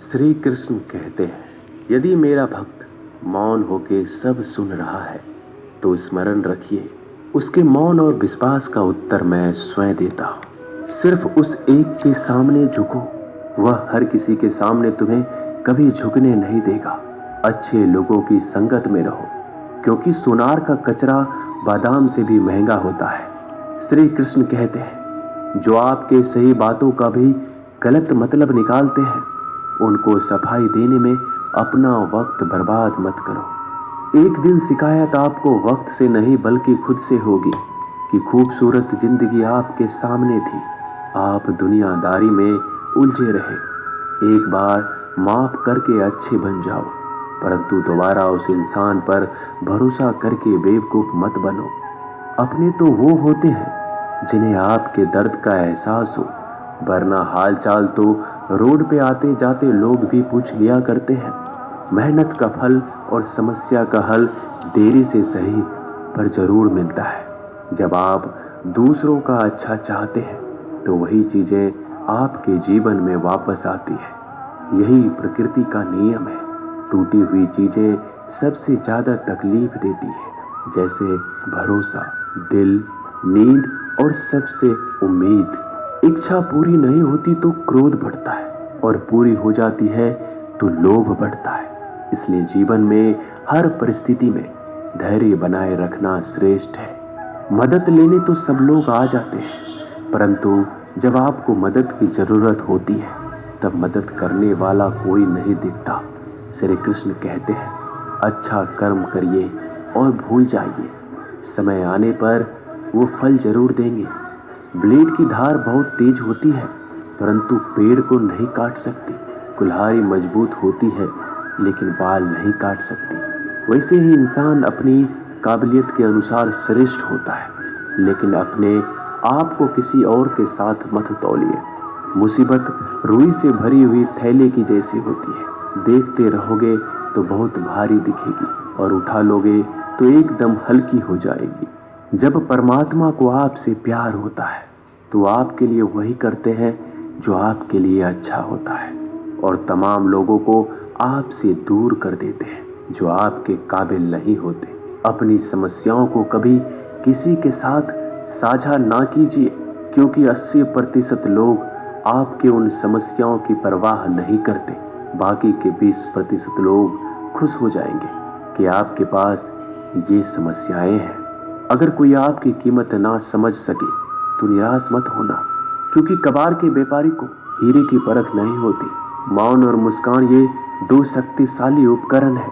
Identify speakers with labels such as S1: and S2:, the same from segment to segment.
S1: श्री कृष्ण कहते हैं, यदि मेरा भक्त मौन होके सब सुन रहा है तो स्मरण रखिए, उसके मौन और विश्वास का उत्तर मैं स्वयं देता हूँ। सिर्फ उस एक के सामने झुको, वह हर किसी के सामने तुम्हें कभी झुकने नहीं देगा। अच्छे लोगों की संगत में रहो, क्योंकि सोनार का कचरा बादाम से भी महंगा होता है। श्री कृष्ण कहते हैं, जो आपके सही बातों का भी गलत मतलब निकालते हैं, उनको सफाई देने में अपना वक्त बर्बाद मत करो। एक दिन शिकायत आपको वक्त से नहीं बल्कि खुद से होगी कि खूबसूरत जिंदगी आपके सामने थी, आप दुनियादारी में उलझे रहे। एक बार माफ करके अच्छे बन जाओ, परंतु दोबारा उस इंसान पर भरोसा करके बेवकूफ मत बनो। अपने तो वो होते हैं जिन्हें आपके दर्द का एहसास हो, वरना हालचाल तो रोड पे आते जाते लोग भी पूछ लिया करते हैं। मेहनत का फल और समस्या का हल देरी से सही पर जरूर मिलता है। जब आप दूसरों का अच्छा चाहते हैं तो वही चीजें आपके जीवन में वापस आती है। यही प्रकृति का नियम है। टूटी हुई चीजें सबसे ज्यादा तकलीफ देती है, जैसे भरोसा, दिल, नींद और सबसे उम्मीद। इच्छा पूरी नहीं होती तो क्रोध बढ़ता है, और पूरी हो जाती है तो लोभ बढ़ता है। इसलिए जीवन में हर परिस्थिति में धैर्य बनाए रखना श्रेष्ठ है। मदद लेने तो सब लोग आ जाते हैं, परंतु जब आपको मदद की जरूरत होती है तब मदद करने वाला कोई नहीं दिखता। श्री कृष्ण कहते हैं, अच्छा कर्म करिए और भूल जाइए, समय आने पर वो फल जरूर देंगे। ब्लेड की धार बहुत तेज होती है, परंतु पेड़ को नहीं काट सकती। कुल्हाड़ी मजबूत होती है, लेकिन बाल नहीं काट सकती। वैसे ही इंसान अपनी काबिलियत के अनुसार श्रेष्ठ होता है, लेकिन अपने आप को किसी और के साथ मत तौलिए। मुसीबत रुई से भरी हुई थैले की जैसी होती है, देखते रहोगे तो बहुत भारी दिखेगी और उठा लोगे तो एकदम हल्की हो जाएगी। जब परमात्मा को आपसे प्यार होता है तो आपके लिए वही करते हैं जो आपके लिए अच्छा होता है, और तमाम लोगों को आपसे दूर कर देते हैं जो आपके काबिल नहीं होते। अपनी समस्याओं को कभी किसी के साथ साझा ना कीजिए, क्योंकि 80% लोग आपके उन समस्याओं की परवाह नहीं करते। बाकी के 20% लोग खुश हो जाएंगे कि आपके पास ये समस्याएं हैं। अगर कोई आपकी कीमत ना समझ सके तो निराश मत होना, क्योंकि कबाड़ के व्यापारी को हीरे की परख नहीं होती। मौन और मुस्कान ये दो शक्तिशाली उपकरण है।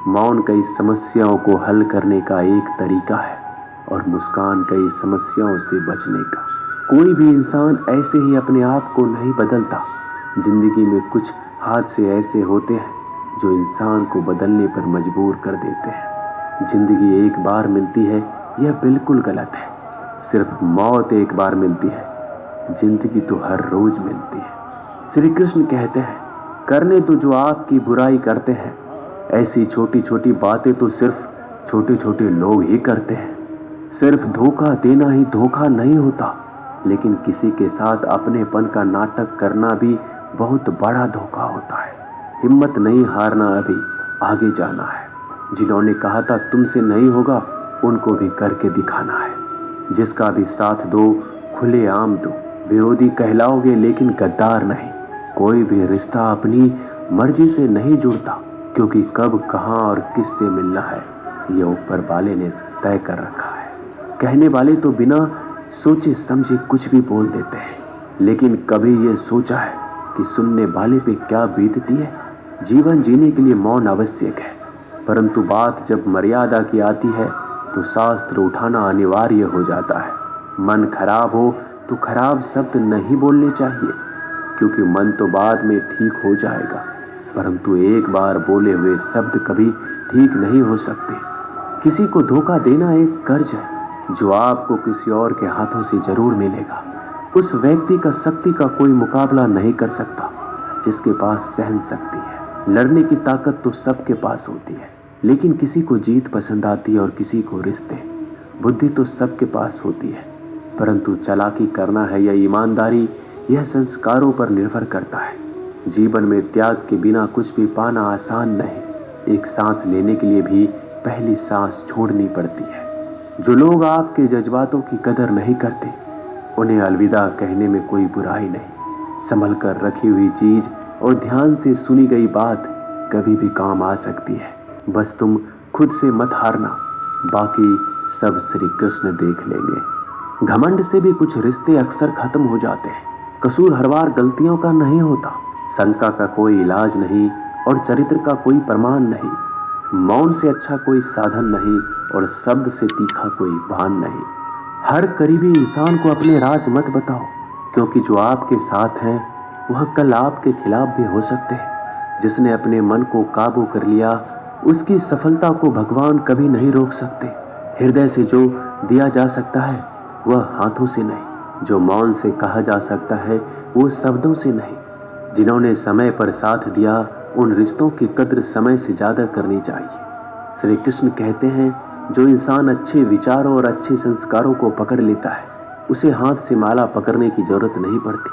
S1: मौन कई समस्याओं को हल करने का एक तरीका है, और मुस्कान कई समस्याओं से बचने का। कोई भी इंसान ऐसे ही अपने आप को नहीं बदलता। जिंदगी में कुछ हादसे ऐसे होते हैं जो इंसान को बदलने पर मजबूर कर देते हैं। जिंदगी एक बार मिलती है, यह बिल्कुल गलत है। सिर्फ मौत एक बार मिलती है, जिंदगी तो हर रोज मिलती है। श्री कृष्ण कहते हैं, करने तो जो आपकी बुराई करते हैं, ऐसी छोटी छोटी बातें तो सिर्फ छोटे छोटे लोग ही करते हैं। सिर्फ धोखा देना ही धोखा नहीं होता, लेकिन किसी के साथ अपनेपन का नाटक करना भी बहुत बड़ा धोखा होता है। हिम्मत नहीं हारना, अभी आगे जाना है। जिन्होंने कहा था तुमसे नहीं होगा, उनको भी करके दिखाना है। जिसका भी साथ दो, खुले आम दो। विरोधी कहलाओगे लेकिन गद्दार नहीं। कोई भी रिश्ता अपनी मर्जी से नहीं जुड़ता, क्योंकि कब, कहां और किससे मिलना है ये ऊपर वाले ने तय कर रखा है। कहने वाले तो बिना सोचे समझे कुछ भी बोल देते हैं, लेकिन कभी ये सोचा है कि सुनने वाले पे क्या बीतती है? जीवन जीने के लिए मौन आवश्यक है, परंतु बात जब मर्यादा की आती है तो शास्त्र उठाना अनिवार्य हो जाता है। मन खराब हो तो खराब शब्द नहीं बोलने चाहिए, क्योंकि मन तो बाद में ठीक हो जाएगा, परंतु एक बार बोले हुए शब्द कभी ठीक नहीं हो सकते। किसी को धोखा देना एक कर्ज है जो आपको किसी और के हाथों से जरूर मिलेगा। उस व्यक्ति का शक्ति का कोई मुकाबला नहीं कर सकता जिसके पास सहन शक्ति है। लड़ने की ताकत तो सबके पास होती है, लेकिन किसी को जीत पसंद आती है और किसी को रिश्ते। बुद्धि तो सबके पास होती है, परंतु चालाकी करना है या ईमानदारी, यह संस्कारों पर निर्भर करता है। जीवन में त्याग के बिना कुछ भी पाना आसान नहीं। एक सांस लेने के लिए भी पहली सांस छोड़नी पड़ती है। जो लोग आपके जज्बातों की कदर नहीं करते, उन्हें अलविदा कहने में कोई बुराई नहीं। संभल कर रखी हुई चीज और ध्यान से सुनी गई बात कभी भी काम आ सकती है। बस तुम खुद से मत हारना, बाकी सब श्री कृष्ण देख लेंगे। घमंड से भी कुछ रिश्ते अक्सर खत्म हो जाते हैं। कसूर हर बार गलतियों का नहीं होता। शंका का कोई इलाज नहीं और चरित्र का कोई प्रमाण नहीं। मौन से अच्छा कोई साधन नहीं और शब्द से तीखा कोई भान नहीं। हर करीबी इंसान को अपने राज मत बताओ, क्योंकि जो आपके साथ हैं वह कल आपके खिलाफ भी हो सकते हैं। जिसने अपने मन को काबू कर लिया, उसकी सफलता को भगवान कभी नहीं रोक सकते। हृदय से जो दिया जा सकता है वह हाथों से नहीं। जो मौन से कहा जा सकता है वो शब्दों से नहीं। जिन्होंने समय पर साथ दिया, उन रिश्तों की कद्र समय से ज़्यादा करनी चाहिए। श्री कृष्ण कहते हैं, जो इंसान अच्छे विचारों और अच्छे संस्कारों को पकड़ लेता है, उसे हाथ से माला पकड़ने की जरूरत नहीं पड़ती।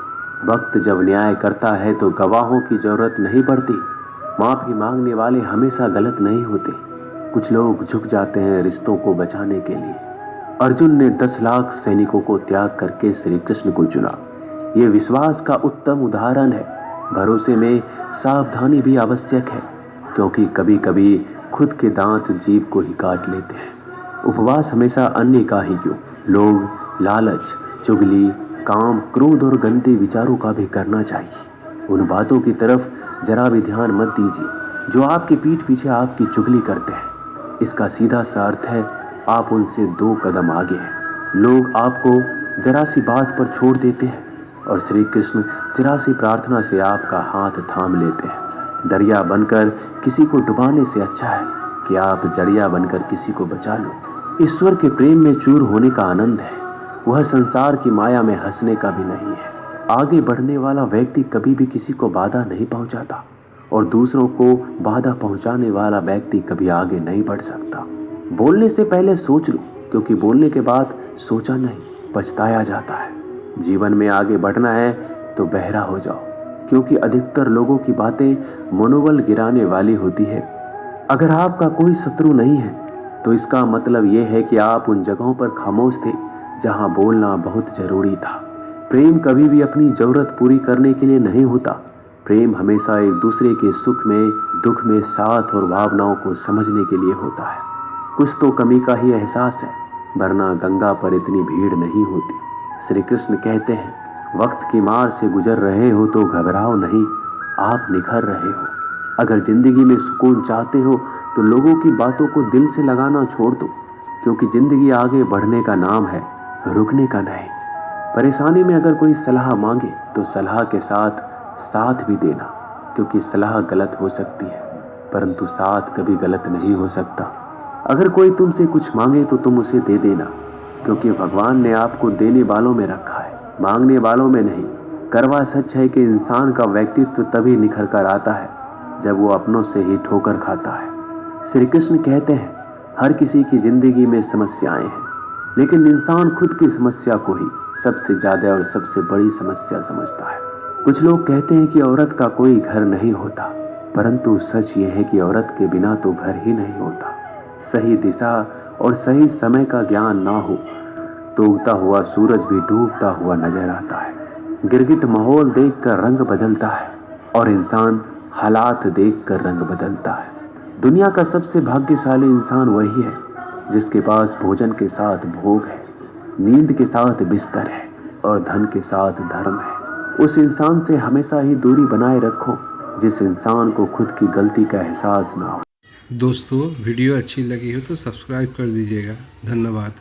S1: वक्त जब न्याय करता है तो गवाहों की जरूरत नहीं पड़ती। माफ़ी मांगने वाले हमेशा गलत नहीं होते। कुछ लोग झुक जाते हैं रिश्तों को बचाने के लिए। अर्जुन ने 10 लाख सैनिकों को त्याग करके श्री कृष्ण को चुना। ये विश्वास का उत्तम उदाहरण है। भरोसे में सावधानी भी आवश्यक है, क्योंकि कभी कभी खुद के दांत जीभ को ही काट लेते हैं। उपवास हमेशा अन्य का ही क्यों, लोग लालच, चुगली, काम, क्रोध और गंदे विचारों का भी करना चाहिए। उन बातों की तरफ जरा भी ध्यान मत दीजिए जो आपकी पीठ पीछे आपकी चुगली करते हैं। इसका सीधा सा अर्थ है आप उनसे 2 कदम आगे हैं। लोग आपको जरा सी बात पर छोड़ देते हैं और श्री कृष्ण जरा सी प्रार्थना से आपका हाथ थाम लेते हैं। दरिया बनकर किसी को डुबाने से अच्छा है कि आप जड़िया बनकर किसी को बचा लो। ईश्वर के प्रेम में चूर होने का आनंद है, वह संसार की माया में हंसने का भी नहीं है। आगे बढ़ने वाला व्यक्ति कभी भी किसी को बाधा नहीं पहुंचाता और दूसरों को बाधा पहुंचाने वाला व्यक्ति कभी आगे नहीं बढ़ सकता। बोलने से पहले सोच लो, क्योंकि बोलने के बाद सोचा नहीं पछताया जाता है। जीवन में आगे बढ़ना है तो बहरा हो जाओ, क्योंकि अधिकतर लोगों की बातें मनोबल गिराने वाली होती है। अगर आपका कोई शत्रु नहीं है तो इसका मतलब यह है कि आप उन जगहों पर खामोश थे जहां बोलना बहुत जरूरी था। प्रेम कभी भी अपनी जरूरत पूरी करने के लिए नहीं होता। प्रेम हमेशा एक दूसरे के सुख में, दुख में साथ और भावनाओं को समझने के लिए होता है। कुछ तो कमी का ही एहसास है, वरना गंगा पर इतनी भीड़ नहीं होती। श्री कृष्ण कहते हैं, वक्त की मार से गुजर रहे हो तो घबराओ नहीं, आप निखर रहे हो। अगर जिंदगी में सुकून चाहते हो तो लोगों की बातों को दिल से लगाना छोड़ दो, क्योंकि जिंदगी आगे बढ़ने का नाम है, रुकने का नहीं। परेशानी में अगर कोई सलाह मांगे तो सलाह के साथ साथ भी देना, क्योंकि सलाह गलत हो सकती है परंतु साथ कभी गलत नहीं हो सकता। अगर कोई तुमसे कुछ मांगे तो तुम उसे दे देना, क्योंकि भगवान ने आपको देने वालों में रखा है, मांगने वालों में नहीं। करवा सच है कि इंसान का व्यक्तित्व तभी निखर कर आता है जब वो अपनों से ही ठोकर खाता है। श्री कृष्ण कहते हैं, हर किसी की जिंदगी में समस्याएं हैं, लेकिन इंसान खुद की समस्या को ही सबसे ज्यादा और सबसे बड़ी समस्या समझता है। कुछ लोग कहते हैं कि औरत का कोई घर नहीं होता, परंतु सच ये है कि औरत के बिना तो घर ही नहीं होता। सही दिशा और सही समय का ज्ञान ना हो तो उगता हुआ सूरज भी डूबता हुआ नजर आता है। गिरगिट माहौल देखकर रंग बदलता है और इंसान हालात देखकर रंग बदलता है। दुनिया का सबसे भाग्यशाली इंसान वही है जिसके पास भोजन के साथ भोग है, नींद के साथ बिस्तर है और धन के साथ धर्म है। उस इंसान से हमेशा ही दूरी बनाए रखो जिस इंसान को खुद की गलती का एहसास ना हो।
S2: दोस्तों, वीडियो अच्छी लगी हो तो सब्सक्राइब कर दीजिएगा। धन्यवाद।